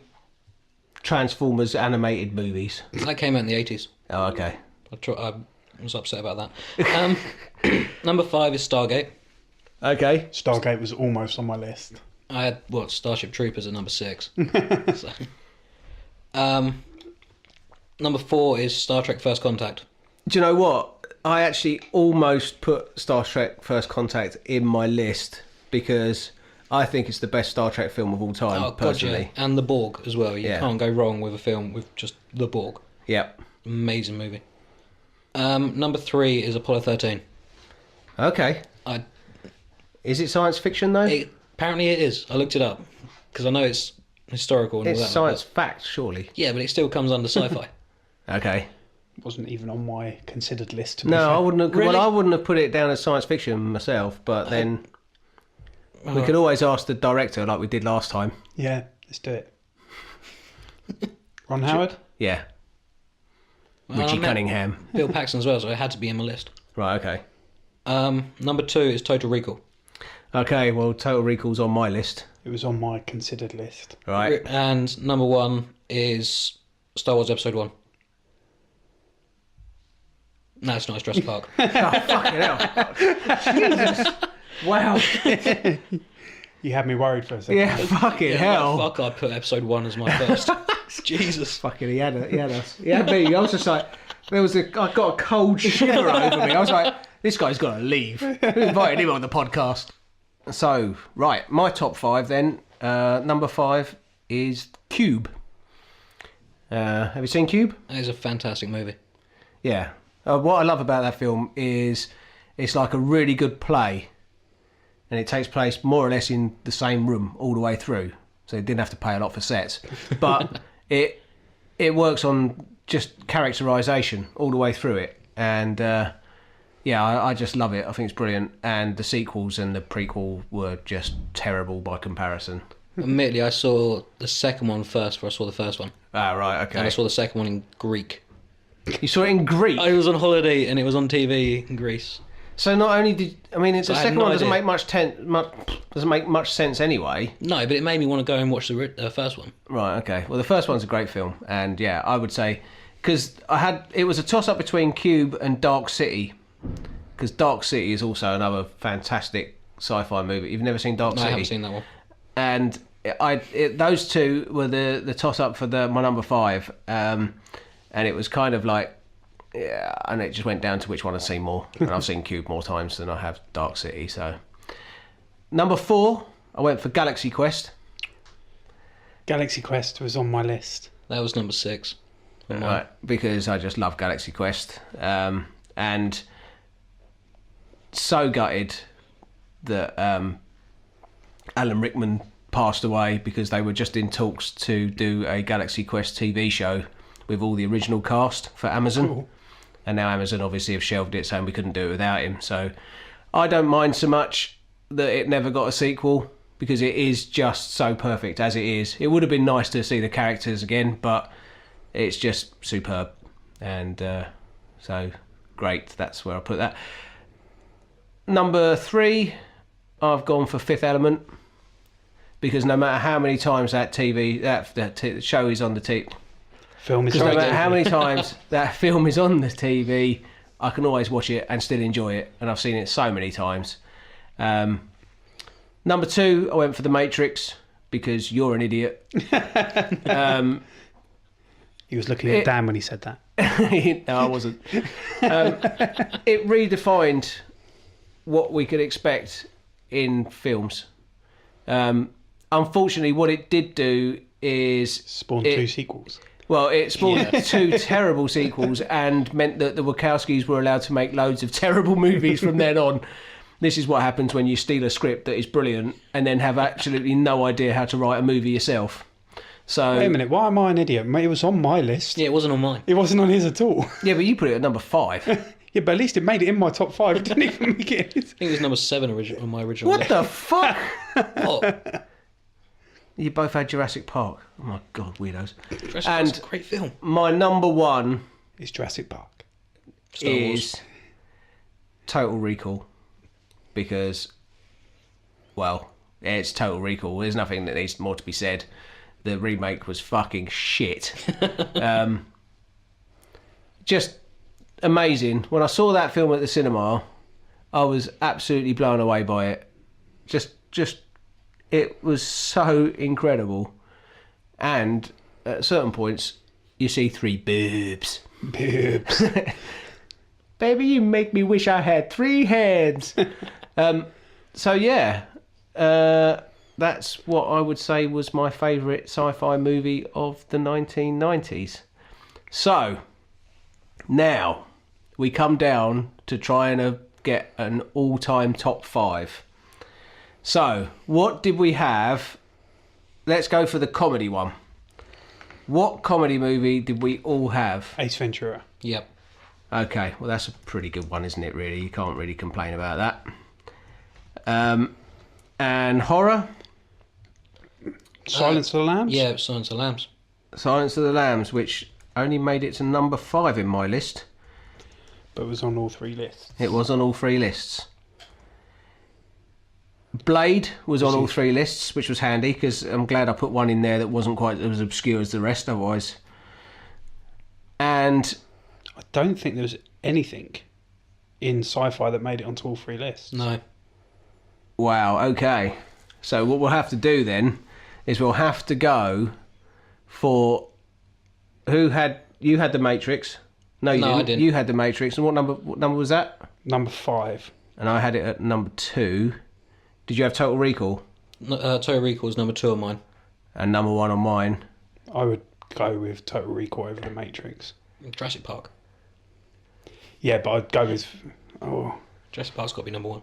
Transformers animated movies. That came out in the 80s. Oh, okay. I was upset about that. Number 5 is Stargate. Okay. Stargate was almost on my list. I had, Starship Troopers at number 6. So, number 4 is Star Trek First Contact. Do you know what? I actually almost put Star Trek First Contact in my list because I think it's the best Star Trek film of all time, personally. God, yeah. And the Borg as well. You Yeah. can't go wrong with a film with just the Borg. Yep. Amazing movie. Number 3 is Apollo 13. Okay. Is it science fiction, though? Apparently it is. I looked it up because I know it's historical and It's all that. science fact, surely. Yeah, but it still comes under sci-fi. Okay. Wasn't even on my considered list. To be No, fair. I wouldn't have. Really? Well, I wouldn't have put it down as science fiction myself. But then we could always ask the director, like we did last time. Yeah, let's do it. Ron Howard? Yeah. Well, Richie I met Cunningham. Bill Paxton as well, so it had to be in my list. Right. Okay. Number 2 is Total Recall. Okay. Well, Total Recall's on my list. It was on my considered list. Right. And number 1 is Star Wars Episode 1. No, it's not. It's Jurassic Park. Oh, fucking hell. Jesus. Wow. You had me worried for a second. Yeah. Fucking hell. Fuck, I put Episode 1 as my first. Jesus. Fucking, he had us. He had me. I was just like, I got a cold shiver over me. I was like, this guy's got to leave. Who invited him on the podcast? So, right, my top 5 then. Number 5 is Cube. Have you seen Cube? That is a fantastic movie. Yeah. What I love about that film is it's like a really good play, and it takes place more or less in the same room all the way through. So it didn't have to pay a lot for sets, but it works on just characterisation all the way through it, and I just love it. I think it's brilliant, and the sequels and the prequel were just terrible by comparison. Admittedly, I saw the second one first before I saw the first one. Ah, right, okay. And I saw the second one in Greek. You saw it in Greek? I was on holiday and it was on TV in Greece. So not only did... I mean, the second one doesn't idea. make much sense anyway. No, but it made me want to go and watch the first one. Right, okay. Well, the first one's a great film, and yeah, I would say... Because it was a toss-up between Cube and Dark City, because Dark City is also another fantastic sci-fi movie. You've never seen Dark No, City? I haven't seen that one. And those two were the toss-up for my number 5, and it was kind of like, yeah, and it just went down to which one I've seen more. And I've seen Cube more times than I have Dark City. So, number 4, I went for Galaxy Quest. Galaxy Quest was on my list. That was number 6. Right, because I just love Galaxy Quest, and so gutted that Alan Rickman passed away, because they were just in talks to do a Galaxy Quest TV show with all the original cast for Amazon. Cool. And now Amazon obviously have shelved it, saying we couldn't do it without him. So I don't mind so much that it never got a sequel, because it is just so perfect as it is. It would have been nice to see the characters again, but it's just superb. And so great, that's where I put that. Number 3, I've gone for Fifth Element, because no matter how many times that show is on the TV, Film is because no right matter there. how many times that film is on the TV, I can always watch it and still enjoy it, and I've seen it so many times. Number 2, I went for The Matrix, because you're an idiot. He was looking at Dan when he said that. No, I wasn't. It redefined what we could expect in films. Unfortunately, what it did do is... Spawned 2 sequels. Well, it spawned 2 terrible sequels, and meant that the Wachowskis were allowed to make loads of terrible movies from then on. This is what happens when you steal a script that is brilliant and then have absolutely no idea how to write a movie yourself. So, Wait a minute, why am I an idiot? Mate, it was on my list. Yeah, it wasn't on mine. It wasn't on his at all. yeah, but you put it at number 5. Yeah, but at least it made it in my top 5. It didn't even make it. I think it was number 7 on my original What list. the fuck? What? You both had Jurassic Park. Oh my god, weirdos. Jurassic Park's a great film. My number 1 It's Jurassic Park. Star Wars. is Total Recall, because, well, it's Total Recall. There's nothing that needs more to be said. The remake was fucking shit. Just amazing. When I saw that film at the cinema, I was absolutely blown away by it. Just it was so incredible. And at certain points, you see 3 boobs. Boobs. Baby, you make me wish I had 3 heads. So yeah, that's what I would say was my favourite sci-fi movie of the 1990s. So now we come down to trying to get an all-time top 5. So what did we have? Let's go for the comedy one. What comedy movie did we all have? Ace Ventura. Yep. Okay, well that's a pretty good one, isn't it, really? You can't really complain about that. And horror? Silence of the Lambs? Yeah, it was Silence of the Lambs. Silence of the Lambs, which only made it to number 5 in my list. But it was on all 3 lists. It was on all 3 lists. Blade was on all 3 lists, which was handy, because I'm glad I put one in there that wasn't quite as obscure as the rest otherwise. And I don't think there was anything in sci-fi that made it onto all 3 lists. No. wow, okay. So what we'll have to do then is we'll have to go for you had the Matrix. No, you didn't. I didn't. You had the Matrix. And what number was that? Number 5. And I had it at number 2. Did you have Total Recall? Total Recall is number 2 on mine. And number 1 on mine. I would go with Total Recall over the Matrix. Jurassic Park. Yeah, but I'd go with... Jurassic Park's got to be number 1.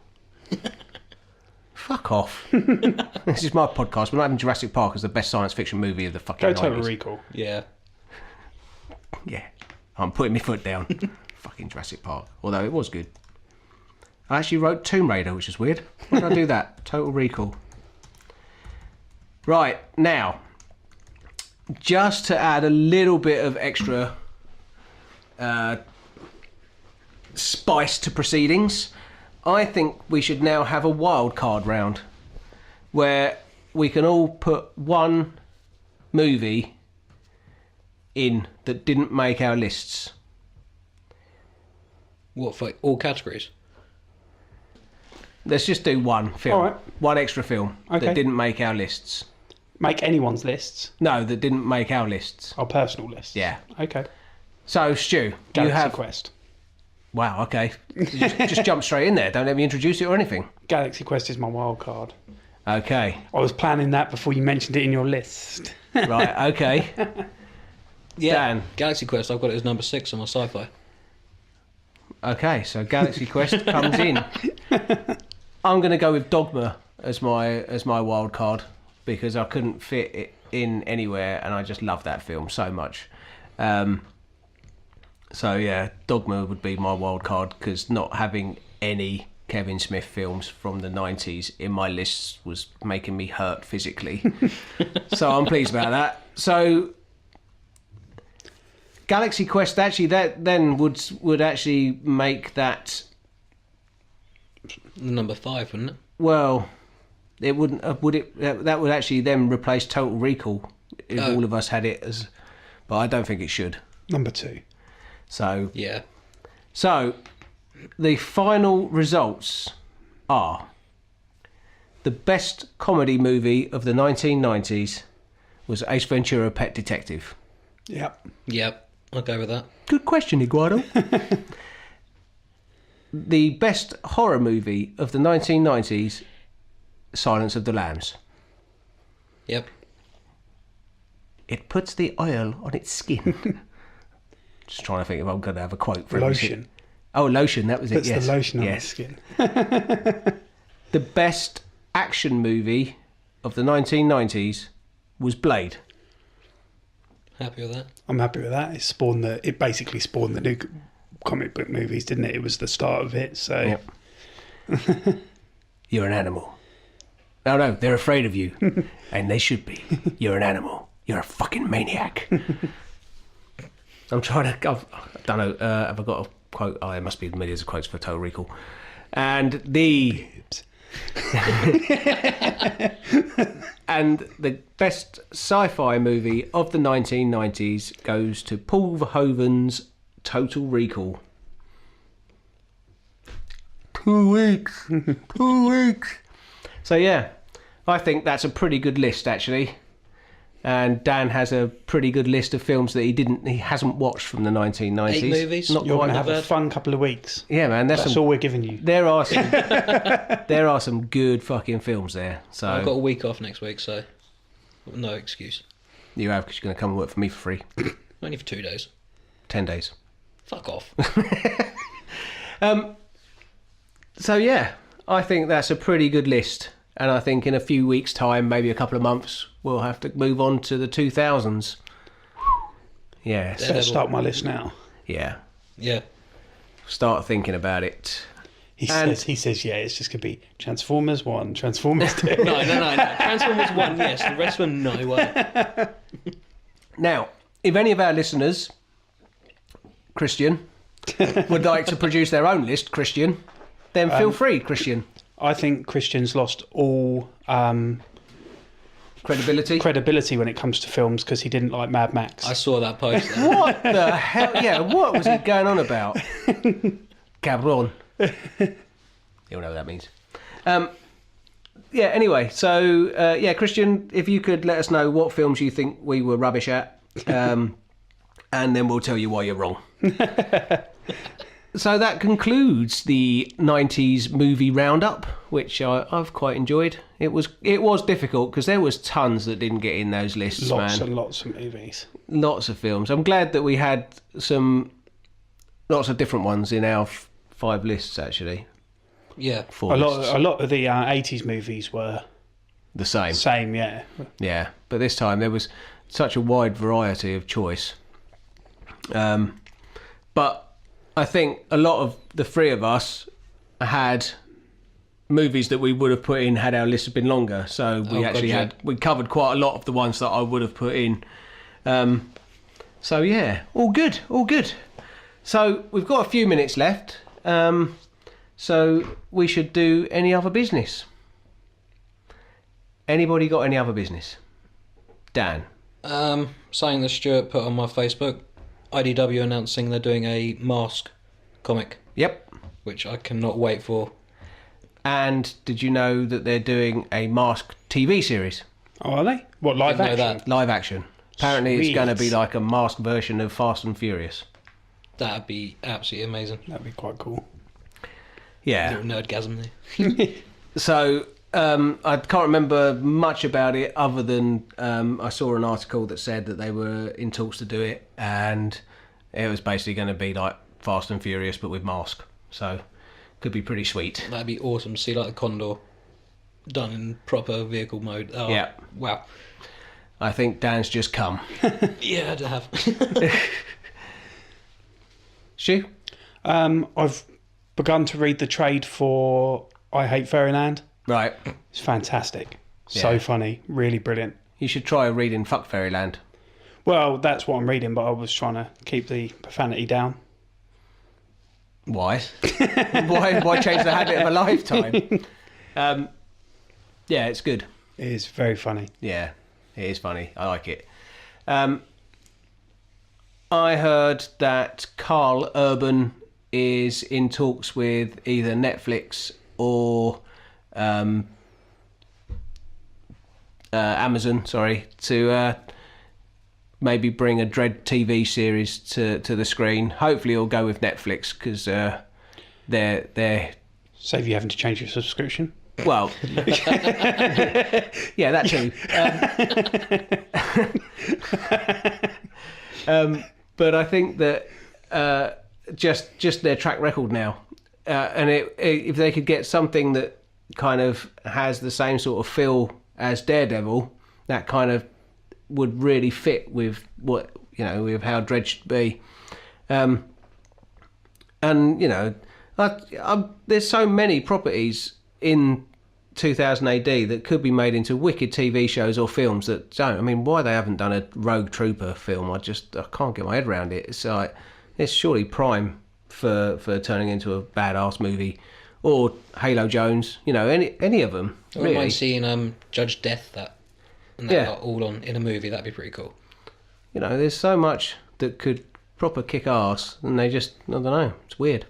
Fuck off. This is my podcast. We're not having Jurassic Park as the best science fiction movie of the fucking Go 90s. Total Recall. Yeah. Yeah. I'm putting my foot down. Fucking Jurassic Park. Although it was good. I actually wrote Tomb Raider, which is weird. Why did I do that? Total Recall. Right, now, just to add a little bit of extra spice to proceedings, I think we should now have a wild card round where we can all put one movie in that didn't make our lists. What, for all categories? Let's just do one film. All right. One extra film Okay. that didn't make our lists. Make anyone's lists. No, that didn't make our lists. Our personal lists. Yeah. Okay. So, Stu, Galaxy you have... Quest. Wow, okay. Just jump straight in there. Don't let me introduce it or anything. Galaxy Quest is my wild card. Okay. I was planning that before you mentioned it in your list. Right, okay. Yeah. Dan. Galaxy Quest, I've got it as number 6 on my sci-fi. Okay, so Galaxy Quest comes in. I'm going to go with Dogma as my wild card because I couldn't fit it in anywhere and I just love that film so much. So yeah, Dogma would be my wild card because not having any Kevin Smith films from the 90s in my list was making me hurt physically. So I'm pleased about that. So Galaxy Quest actually that then would actually make that, Number 5, wouldn't it? well, it wouldn't would it that would actually then replace Total Recall if all of us had it as, but I don't think it should. Number 2. So Yeah. So, the final results are the best comedy movie of the 1990s was Ace Ventura: Pet Detective. Yep. Yep. I'll go with that. Good question, Iguado. The best horror movie of the 1990s, Silence of the Lambs. Yep. It puts the oil on its skin. Just trying to think if I'm going to have a quote for Lotion. Oh, lotion, that was it, Puts yes. the lotion on yes. the skin. The best action movie of the 1990s was Blade. Happy with that. I'm happy with that. It basically spawned the new comic book movies, didn't it? It was the start of it, so... Yep. You're an animal. No, they're afraid of you. And they should be. You're an animal. You're a fucking maniac. I'm trying to... I don't know. Have I got a quote? Oh, there must be millions of quotes for Total Recall. And the... And the best sci-fi movie of the 1990s goes to Paul Verhoeven's Total Recall. 2 weeks. 2 weeks. So yeah, I think that's a pretty good list actually. And Dan has a pretty good list of films that he hasn't watched from the 1990s. 8 movies. Not You're going to quite. have a bad. fun couple of weeks. Yeah, man. That's all we're giving you. There are some. There are some good fucking films there. So I've got a week off next week, so no excuse. you have because you're going to come and work for me for free. Only for 2 days. 10 days. Fuck off. So yeah, I think that's a pretty good list. And I think in a few weeks' time, maybe a couple of months, we'll have to move on to the 2000s. Yeah. Better start my list now. Yeah. Yeah. Start thinking about it. He And- says, yeah, it's just going to be Transformers 1, Transformers 2. No. Transformers 1, yes. The rest of them, no way. Now, if any of our listeners, Christian, would like to produce their own list, Christian, then feel free, Christian. I think Christian's lost all Credibility. credibility when it comes to films because he didn't like Mad Max. I saw that post there. What the hell? Yeah, what was he going on about? Cabron. You'll know what that means. Yeah, anyway, so, yeah, Christian, if you could let us know what films you think we were rubbish at, and then we'll tell you why you're wrong. So that concludes the 90s movie roundup, which I've quite enjoyed. It was difficult because there was tons that didn't get in those lists, Lots man. and lots of movies. Lots of films. I'm glad that we had lots of different ones in our 5 lists, actually. Yeah. 4 A lists. lot of the 80s movies were The same. same, yeah. Yeah, but this time there was such a wide variety of choice. But I think a lot of the 3 of us had movies that we would have put in had our list have been longer. So we covered quite a lot of the ones that I would have put in. So yeah, all good. So we've got a few minutes left. So we should do any other business. Anybody got any other business? Dan? Something that Stuart put on my Facebook. IDW announcing they're doing a Mask comic, Yep. which I cannot wait for. And did you know that they're doing a Mask TV series? Oh, are they? What, live Didn't know action? that. Live action. Apparently Sweet. it's going to be like a Mask version of Fast and Furious. That'd be absolutely amazing. That'd be quite cool. Yeah. Little nerdgasm there. So I can't remember much about it other than I saw an article that said that they were in talks to do it, and it was basically going to be like Fast and Furious but with Mask. So could be pretty sweet. That'd be awesome to see like the Condor done in proper vehicle mode. Oh, Yeah. Wow. I think Dan's just come. Yeah, I'd have. Stu? I've begun to read the trade for I Hate Fairyland. Right. It's fantastic. So Yeah. funny. Really brilliant. You should try reading Fuck Fairyland. Well, that's what I'm reading, but I was trying to keep the profanity down. Why? Why change the habit of a lifetime? Yeah, it's good. It is very funny. Yeah, it is funny. I like it. I heard that Carl Urban is in talks with either Netflix or Amazon, to maybe bring a Dread TV series to the screen. Hopefully it'll go with Netflix because they're Save you having to change your subscription. well, yeah, that too. But I think that just their track record now, and if they could get something that kind of has the same sort of feel as Daredevil, that kind of would really fit with what with how Dredd should be. And there's so many properties in 2000 AD that could be made into wicked TV shows or films that don't. I mean, why they haven't done a Rogue Trooper film, I can't get my head around it. It's like, it's surely prime for turning into a badass movie, or Halo Jones, any of them. I wouldn't Really. mind seeing Judge Death and that lot all on in a movie. That'd be pretty cool. There's so much that could proper kick ass, and they just, I don't know, it's weird.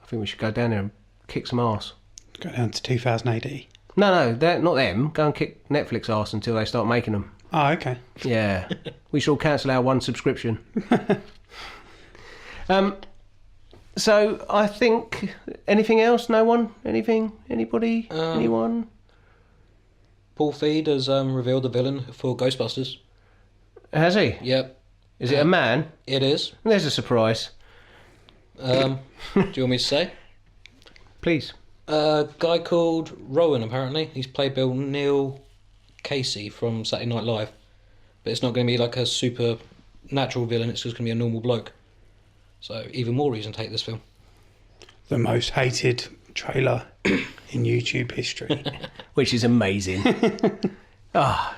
I think we should go down there and kick some ass. Go down to 2000 AD. No, they're not them. Go and kick Netflix ass until they start making them. Oh, okay. Yeah. We shall cancel our one subscription. So I think, anything else? No one? Anything? Anybody? Anyone? Paul Feed has revealed the villain for Ghostbusters. Has he? Yep, Is it a man? it is. There's a surprise. Do you want me to say? Please. A guy called Rowan, apparently. He's played by Neil Casey from Saturday Night Live. But it's not going to be like a supernatural villain, it's just going to be a normal bloke. So even more reason to hate this film. The most hated trailer in YouTube history. Which is amazing.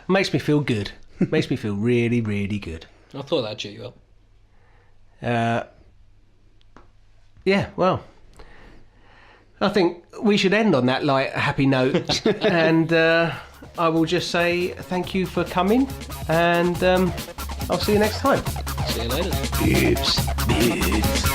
Makes me feel good. Makes me feel really, really good. I thought that'd cheer you up. Yeah, well, I think we should end on that light, happy note. And I will just say thank you for coming, and I'll see you next time. See you later. Oops.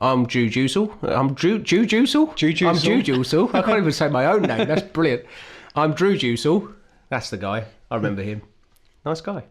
I'm Drew Juicel. I'm Drew Juicel? Drew Juicel. I'm Drew Juicel. I can't even say my own name. That's brilliant. I'm Drew Juicel. That's the guy. I remember him. Nice guy.